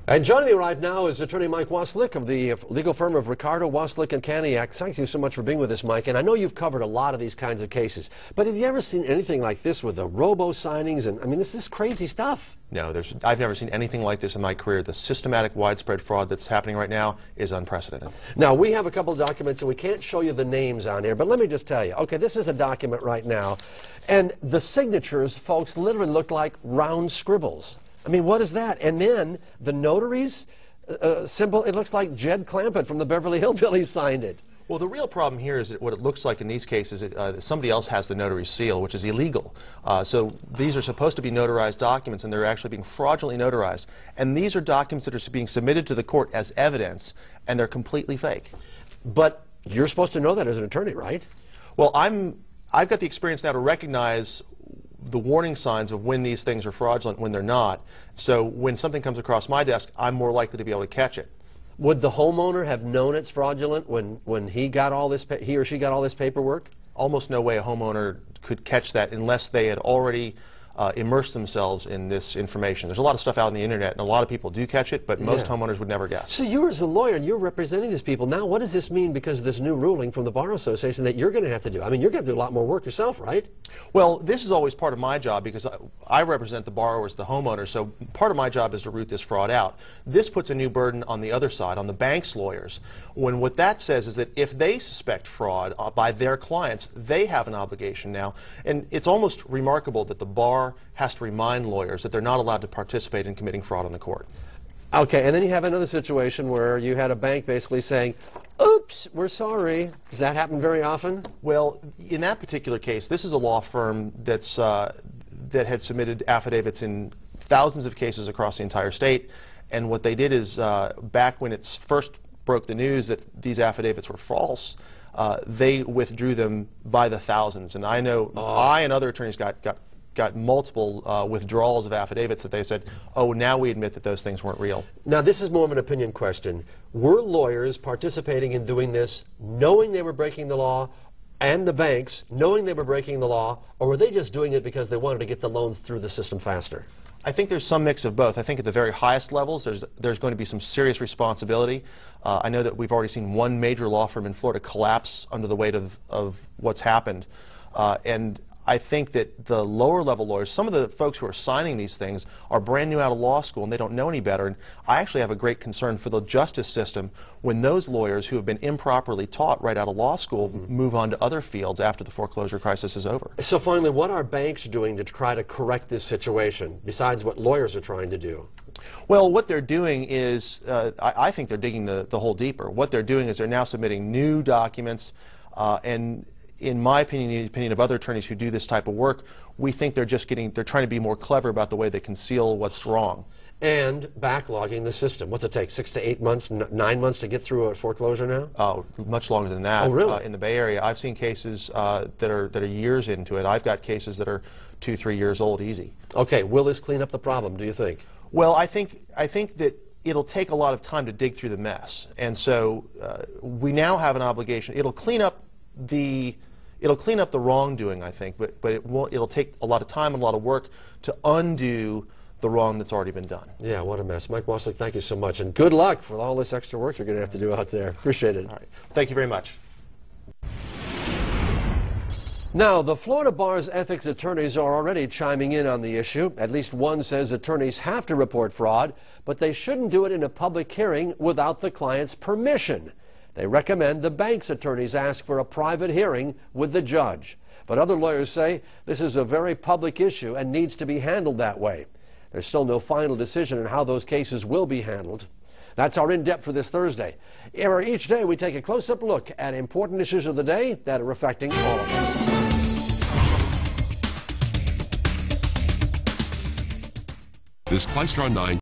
And joining me right now is attorney Mike Waslik of the legal firm of Ricardo, Waslik and Kaniak. Thank you so much for being with us, Mike. And I know you've covered a lot of these kinds of cases, but have you ever seen anything like this with the robo-signings? And I mean, this is crazy stuff. No, I've never seen anything like this in my career. The systematic, widespread fraud that's happening right now is unprecedented. Now, we have a couple of documents, and we can't show you the names on here, but let me just tell you. Okay, this is a document right now, and the signatures, folks, literally look like round scribbles. I mean, what is that? And then the notary's symbol, it looks like Jed Clampett from the Beverly Hillbillies signed it. Well, the real problem here is that what it looks like in these cases, somebody else has the notary's seal, which is illegal. So these are supposed to be notarized documents, and they're actually being fraudulently notarized. And these are documents that are being submitted to the court as evidence, and they're completely fake. But you're supposed to know that as an attorney, right? Well, I've got the experience now to recognize the warning signs of when these things are fraudulent, when they're not. So when something comes across my desk, I'm more likely to be able to catch it. Would the homeowner have known it's fraudulent when he or she got all this paperwork? Almost no way a homeowner could catch that unless they had already immersed themselves in this information. There's a lot of stuff out on the internet, and a lot of people do catch it, but most homeowners would never guess. So you as a lawyer, and you're representing these people. Now, what does this mean because of this new ruling from the Bar Association that you're going to have to do? I mean, you're going to do a lot more work yourself, right? Well, this is always part of my job because I represent the borrowers, the homeowners, so part of my job is to root this fraud out. This puts a new burden on the other side, on the bank's lawyers, when what that says is that if they suspect fraud by their clients, they have an obligation now. And it's almost remarkable that the bar has to remind lawyers that they're not allowed to participate in committing fraud on the court. Okay, and then you have another situation where you had a bank basically saying, oops, we're sorry. Does that happen very often? Well, in that particular case, this is a law firm that had submitted affidavits in thousands of cases across the entire state, and what they did is, back when it first broke the news that these affidavits were false, they withdrew them by the thousands. And I know I and other attorneys got multiple withdrawals of affidavits that they said, oh, now we admit that those things weren't real. Now, this is more of an opinion question. Were lawyers participating in doing this knowing they were breaking the law, and the banks knowing they were breaking the law, or were they just doing it because they wanted to get the loans through the system faster? I think there's some mix of both. I think at the very highest levels, there's going to be some serious responsibility. I know that we've already seen one major law firm in Florida collapse under the weight of what's happened. And I think that the lower level lawyers, some of the folks who are signing these things are brand new out of law school and they don't know any better. And I actually have a great concern for the justice system when those lawyers who have been improperly taught right out of law school move on to other fields after the foreclosure crisis is over. So finally, what are banks doing to try to correct this situation besides what lawyers are trying to do? Well, what they're doing is, I think they're digging the hole deeper. What they're doing is they're now submitting new documents and in my opinion, the opinion of other attorneys who do this type of work, we think they're trying to be more clever about the way they conceal what's wrong. And backlogging the system. What's it take, 6 to 8 months, 9 months to get through a foreclosure now? Oh, much longer than that. Oh, really? In the Bay Area, I've seen cases that are years into it. I've got cases that are 2, 3 years old, easy. Okay, will this clean up the problem, do you think? Well, I think that it'll take a lot of time to dig through the mess. And so we now have an obligation. It'll clean up the wrongdoing, I think, but it'll take a lot of time and a lot of work to undo the wrong that's already been done. Yeah, what a mess. Mike Waslik, thank you so much, and good luck for all this extra work you're going to have to do out there. Appreciate it. All right. Thank you very much. Now, the Florida Bar's ethics attorneys are already chiming in on the issue. At least one says attorneys have to report fraud, but they shouldn't do it in a public hearing without the client's permission. They recommend the bank's attorneys ask for a private hearing with the judge. But other lawyers say this is a very public issue and needs to be handled that way. There's still no final decision on how those cases will be handled. That's our In-Depth for this Thursday. Each day we take a close-up look at important issues of the day that are affecting all of us. This Klystron 9